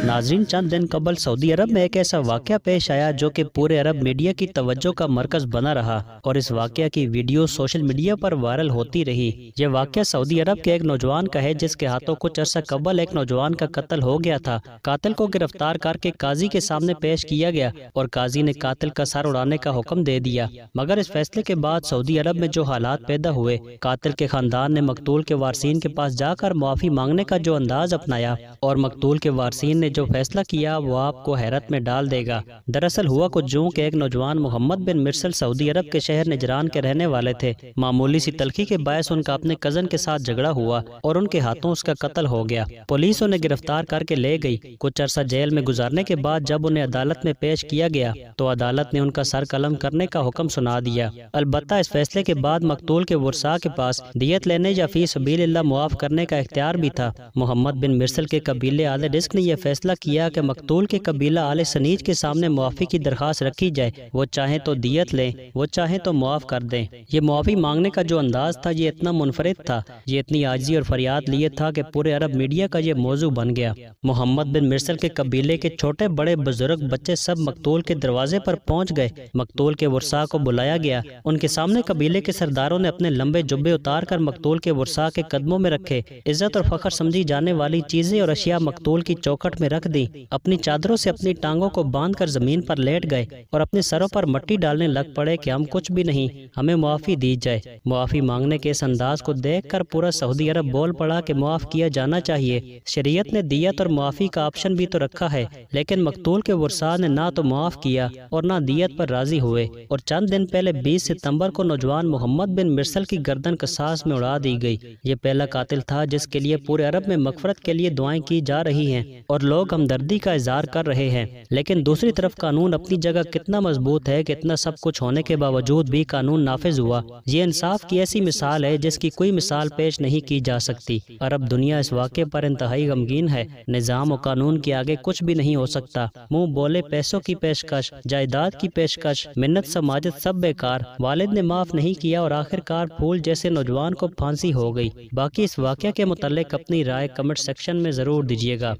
ناظرین، چند دن قبل سعودی عرب میں ایک ایسا واقعہ پیش آیا جو کہ پورے عرب میڈیا کی توجہ کا مرکز بنا رہا اور اس واقعہ کی ویڈیو سوشل میڈیا پر وائرل ہوتی رہی۔ یہ واقعہ سعودی عرب کے ایک نوجوان کا ہے جس کے ہاتھوں کچھ عرصہ قبل ایک نوجوان کا قتل ہو گیا تھا۔ قاتل کو گرفتار کر کے قاضی کے سامنے پیش کیا گیا اور قاضی نے قاتل کا سر اڑانے کا حکم دے دیا، مگر اس فیصلے کے بعد سعودی عرب میں جو حالات پیدا ہوئے، قاتل کے خاندان نے مقتول کے وارثین کے پاس جا کر معافی مانگنے کا جو انداز اپنایا اور مقتول کے وارثین نے جو فیصلہ کیا وہ آپ کو حیرت میں ڈال دے گا۔ دراصل ہوا کچھ یوں کہ ایک نوجوان محمد بن مرسل سعودی عرب کے شہر نجران کے رہنے والے تھے۔ معمولی سی تلخی کے باعث ان کا اپنے کزن کے ساتھ جھگڑا ہوا اور ان کے ہاتھوں اس کا قتل ہو گیا۔ پولیس انہیں گرفتار کر کے لے گئی۔ کچھ عرصہ جیل میں گزارنے کے بعد جب انہیں عدالت میں پیش کیا گیا تو عدالت نے ان کا سر قلم کرنے کا حکم سنا دیا۔ البتہ اس فیصلے کے بعد مقتول کے ورثاء کے پاس دیت لینے یا فی سبیل اللہ معاف کرنے کا اختیار بھی تھا۔ محمد بن مرسل کے قبیلے آل رزق نے یہ فیصلہ کیا کہ مقتول کے قبیلہ آل سنیج کے سامنے معافی کی درخواست رکھی جائے، وہ چاہیں تو دیت لیں، وہ چاہیں تو معاف کر دیں۔ یہ معافی مانگنے کا جو انداز تھا یہ اتنا منفرد تھا، یہ اتنی عاجزی اور فریاد لیے تھا کہ پورے عرب میڈیا کا یہ موضوع بن گیا۔ محمد بن مرسل کے قبیلے کے چھوٹے بڑے بزرگ بچے سب مقتول کے دروازے پر پہنچ گئے۔ مقتول کے ورثاء کو بلایا گیا، ان کے سامنے قبیلے کے سرداروں نے اپنے لمبے جبے اتار کر مقتول کے ورثاء کے قدموں میں رکھے۔ عزت اور فخر سمجھی جانے والی چیزیں اور اشیاء مقتول کی چوکھٹ میں رکھ دی، اپنی چادروں سے اپنی ٹانگوں کو باندھ کر زمین پر لیٹ گئے اور اپنے سروں پر مٹی ڈالنے لگ پڑے کہ ہم کچھ بھی نہیں، ہمیں معافی دی جائے۔ معافی مانگنے کے اس انداز کو دیکھ کر پورا سعودی عرب بول پڑا کہ معاف کیا جانا چاہیے۔ شریعت نے دیت اور معافی کا آپشن بھی تو رکھا ہے، لیکن مقتول کے ورثاء نے نہ تو معاف کیا اور نہ دیت پر راضی ہوئے، اور چند دن پہلے 20 ستمبر کو نوجوان محمد بن مرسل کی گردن قصاص میں اڑا دی گئی۔ یہ پہلا قاتل تھا جس کے لیے پورے عرب میں مغفرت کے لیے دعائیں کی جا رہی ہیں اور لوگ ہمدردی کا اظہار کر رہے ہیں، لیکن دوسری طرف قانون اپنی جگہ کتنا مضبوط ہے کہ اتنا سب کچھ ہونے کے باوجود بھی قانون نافذ ہوا۔ یہ انصاف کی ایسی مثال ہے جس کی کوئی مثال پیش نہیں کی جا سکتی۔ عرب دنیا اس واقعے پر انتہائی غمگین ہے۔ نظام و قانون کے آگے کچھ بھی نہیں ہو سکتا۔ منہ بولے پیسوں کی پیشکش، جائیداد کی پیشکش، منت سماجت سب بیکار۔ والد نے معاف نہیں کیا اور آخر کار پھول جیسے نوجوان کو پھانسی ہو گئی۔ باقی اس واقعہ کے متعلق اپنی رائے کمنٹ سیکشن میں ضرور دیجیے گا۔